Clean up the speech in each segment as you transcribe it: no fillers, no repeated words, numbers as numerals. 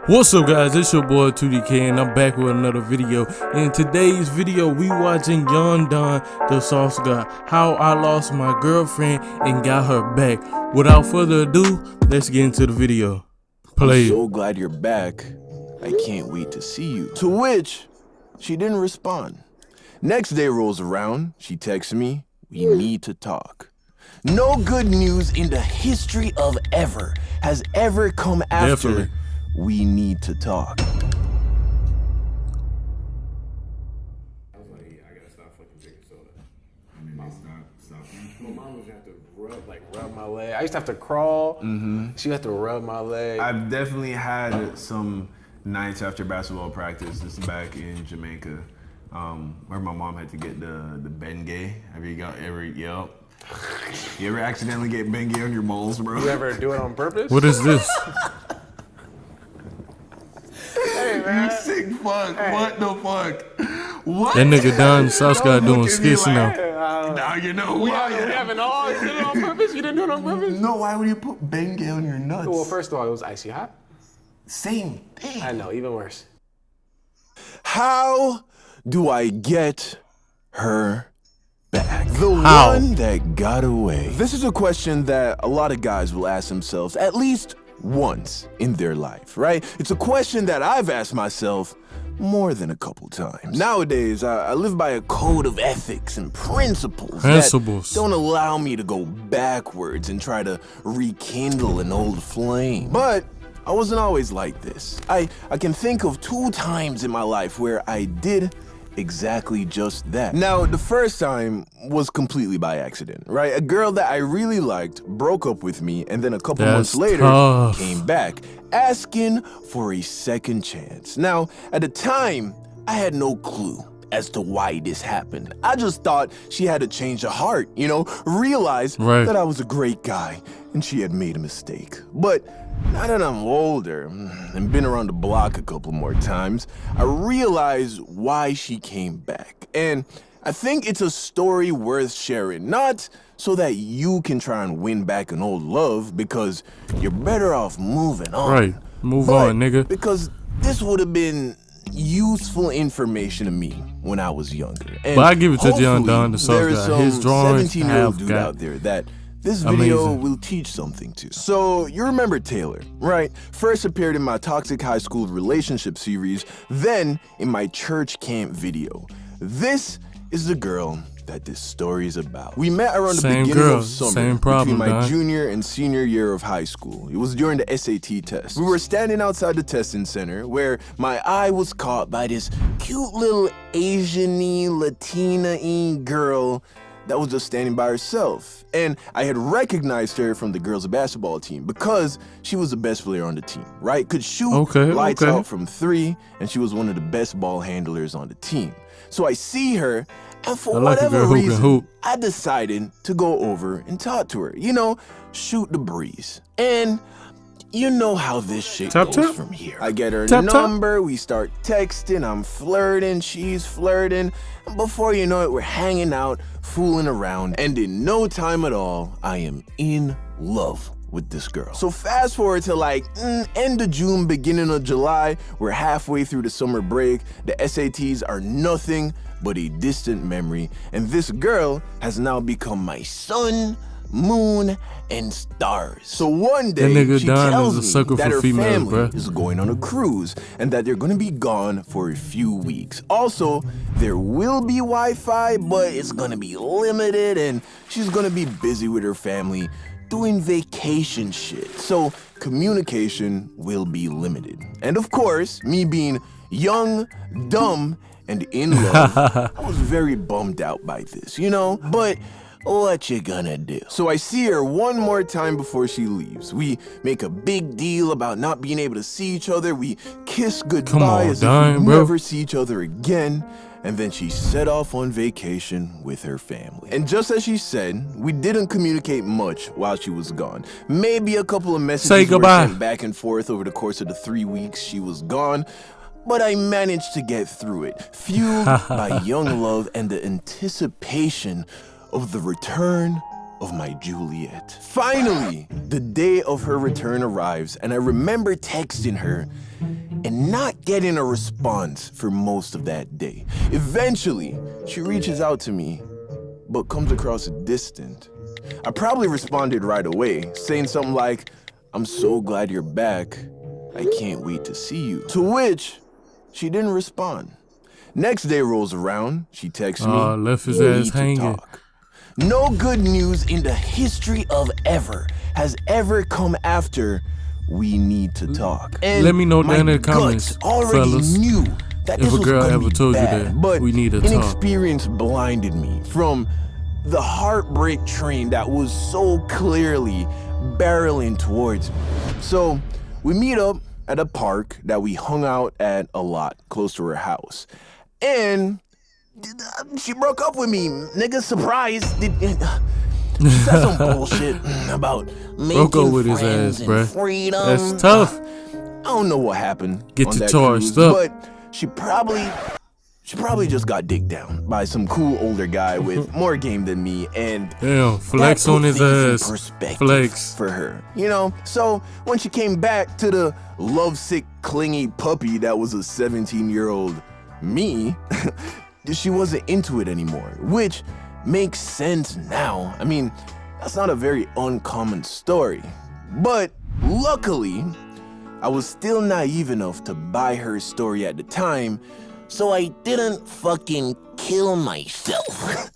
What's up, guys? It's your boy 2DK and I'm back with another video. In today's video, we watching Young Don the Sauce God, how I lost my girlfriend and got her back. Without further ado, let's get into the video. Play. I'm so glad you're back. I can't wait to see you. To which she didn't respond. Next day rolls around, she texts me, we need to talk. No good news in the history of ever has ever come after Definitely. we need to talk. I was like, yeah, I gotta stop fucking drinking soda. And then they stop. My mom would have to rub my leg. I used to have to crawl. She would have to rub my leg. I've definitely had some nights after basketball practice. This is back in Jamaica, where my mom had to get the Bengay. Have you got yep. You ever accidentally get Bengay on your balls, bro? You ever do it on purpose? What is this? Hey, You man. sick fuck. Hey. What the fuck? What? That nigga Don the Sauce God Don't doing look at me skits like- now. Now you know who We I am. haven't all did it on purpose? You didn't do it on purpose? No, why would you put Bengay on your nuts? Well, first of all, it was icy hot. Same thing. I know, even worse. How do I get her back? The How? one that got away. This is a question that a lot of guys will ask themselves at least once in their life, right? It's a question that I've asked myself more than a couple times. Nowadays, I live by a code of ethics and principles that don't allow me to go backwards and try to rekindle an old flame. But I wasn't always like this. I can think of 2 times in my life where I did exactly just that. Now, the first time was completely by accident, right? A girl that I really liked broke up with me, and then a couple months later tough. came back asking for a second chance. Now, at the time, I had no clue as to why this happened. I just thought she had a change of heart, realized Right. that I was a great guy and she had made a mistake. But now that I'm older and been around the block a couple more times, I realize why she came back. And I think it's a story worth sharing, not so that you can try and win back an old love, because you're better off moving on. Right. Move But on, nigga. because this would have been useful information to me when I was younger. And But I give it to Young hopefully Don the Sauce there is God. some His drawings 17-year-old have dude got out there that this video amazing. will teach something to. So you remember Taylor, right? First appeared in my Toxic High School Relationship series, then in my church camp video. This is the girl that this story is about. We met around the Same beginning girl, of summer same problem, between my Don. junior and senior year of high school. It was during the SAT test. We were standing outside the testing center where my eye was caught by this cute little Asian-y, Latina-y girl that was just standing by herself. And I had recognized her from the girls' basketball team because she was the best player on the team, right? Could shoot lights okay. out from 3, and she was one of the best ball handlers on the team. So I see her, and for I like a whatever girl who can reason, hoop. I decided to go over and talk to her. Shoot the breeze. And you know how this shit Tap, goes tap. from here. I get her Tap, tap. number, we start texting, I'm flirting, she's flirting. And before you know it, we're hanging out, fooling around, and in no time at all, I am in love with this girl. So fast forward to end of June, beginning of July, we're halfway through the summer break, the SATs are nothing but a distant memory, and this girl has now become my sun, moon, and stars. So one day, nigga she Don tells is a me sucker that for her females, family bruh. is going on a cruise and that they're gonna be gone for a few weeks. Also, there will be Wi-Fi, but it's gonna be limited, and she's gonna be busy with her family doing vacation shit. So communication will be limited. And of course, me being young, dumb, and in love, I was very bummed out by this, But what you gonna do? So I see her one more time before she leaves. We make a big deal about not being able to see each other. We kiss goodbye on, as Don, if we bro. never see each other again. And then she set off on vacation with her family. And just as she said, we didn't communicate much while she was gone. Maybe a couple of messages Say were goodbye. sent back and forth over the course of the 3 weeks she was gone. But I managed to get through it, fueled by young love and the anticipation of the return of my Juliet. Finally, the day of her return arrives, and I remember texting her and not getting a response for most of that day. Eventually, she reaches out to me, but comes across distant. I probably responded right away, saying something like, "I'm so glad you're back. I can't wait to see you." To which she didn't respond. Next day rolls around, she texts me, left his "We ass need to hanging." talk." No good news in the history of ever has ever come after "we need to talk." And Let me know down in the my comments, guts already fellas, knew that if this a was girl gonna ever be told you bad, that but we need to talk. inexperience blinded me from the heartbreak train that was so clearly barreling towards me. So we meet up at a park that we hung out at a lot close to her house. And she broke up with me. Nigga, surprise. She said some bullshit about Broke up making with his friends ass, and bruh. freedom. That's tough. I don't know what happened. Get on you that charged cruise, up. But she probably just got dicked down by some cool older guy with more game than me, and Damn, flex that put on his things in ass. perspective Flex. for her, you know. So when she came back to the lovesick, clingy puppy that was a 17-year-old me, she wasn't into it anymore, which makes sense now. I mean, that's not a very uncommon story. But luckily, I was still naive enough to buy her story at the time, so I didn't fucking kill myself.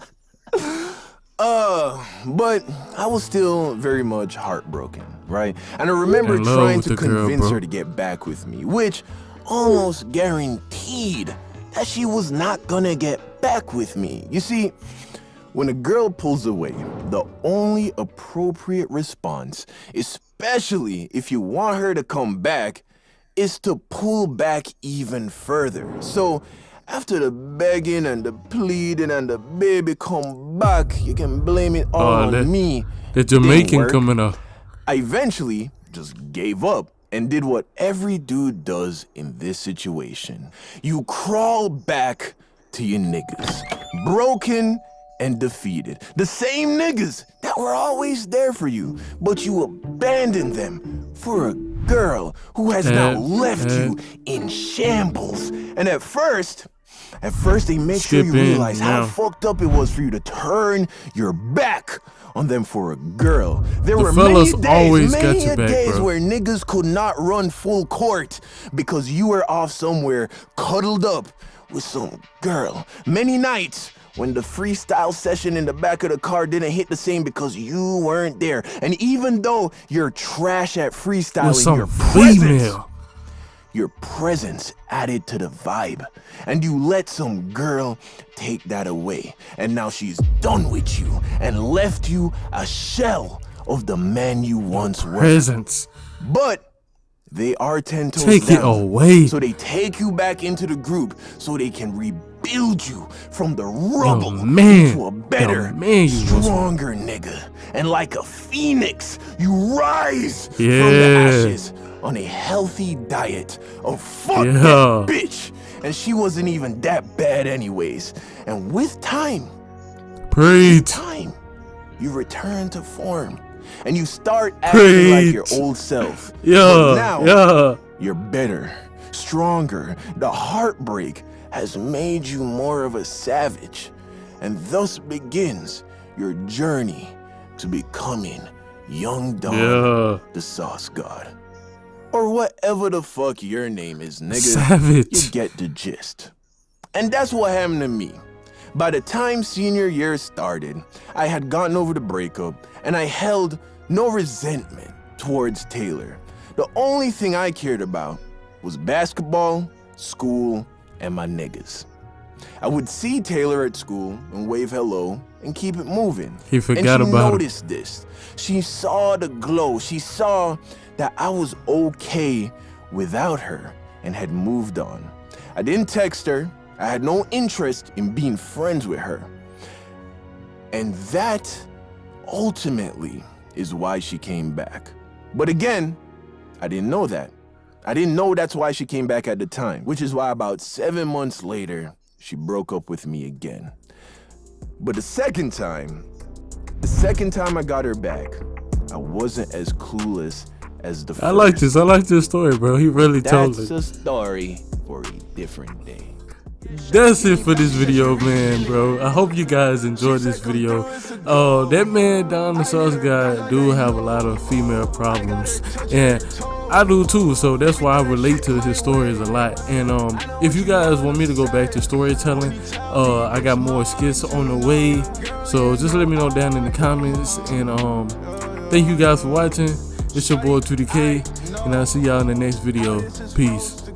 But I was still very much heartbroken, right? And I remember In love trying with to the girl, convince bro. her to get back with me, which almost guaranteed that she was not gonna get back with me. You see, when a girl pulls away, the only appropriate response, especially if you want her to come back, is to pull back even further. So after the begging and the pleading and the baby come back, you can blame it all on me. The Didn't Jamaican work. coming up. I eventually just gave up and did what every dude does in this situation. You crawl back to your niggas, broken and defeated. The same niggas that were always there for you, but you abandoned them for a girl who has now left you in shambles. And at first they make sure you Skip in realize how now. fucked up it was for you to turn your back on them for a girl. There The were fellas many always days, got many your back, days bro. where niggas could not run full court because you were off somewhere cuddled up with some girl. Many nights when the freestyle session in the back of the car didn't hit the same because you weren't there. And even though you're trash at With freestyling, some female. your presence added to the vibe, and you let some girl take that away, and now she's done with you and left you a shell of the man you once were. Presence. But they are 10 toes Take it down. away. So they take you back into the group so they can rebuild you from the rubble man. into a better, Yo, man, you was- stronger nigga. And like a phoenix, you rise from the Yeah. ashes on a healthy diet of fuck Yeah. that bitch. And she wasn't even that bad anyways. And with time, Preach. you return to form. And you start acting like your Preach. old self. But Yeah. now, Yeah. you're better, stronger. The heartbreak has made you more of a savage. And thus begins your journey to becoming Young Don, Yeah. the Sauce God. Or whatever the fuck your name is, nigga. Savage. You get the gist. And that's what happened to me. By the time senior year started, I had gotten over the breakup and I held no resentment towards Taylor. The only thing I cared about was basketball, school, and my niggas. I would see Taylor at school and wave hello and keep it moving. He forgot and she about him. noticed this. She saw the glow. She saw that I was okay without her and had moved on. I didn't text her. I had no interest in being friends with her. And that ultimately is why she came back. But again, I didn't know that. I didn't know that's why she came back at the time, which is why about 7 months later, she broke up with me again. But the second time, The second time I got her back, I wasn't as clueless as the first. I like this story, bro. He really told That's it. a story for a different day. That's it for this video, man, bro. I hope you guys enjoyed this video. That man Don the Sauce Guy do have a lot of female problems, and I do too, so that's why I relate to his stories a lot. And if you guys want me to go back to storytelling, I got more skits on the way, so just let me know down in the comments. And thank you guys for watching. It's your boy 2DK, and I'll see y'all in the next video. Peace.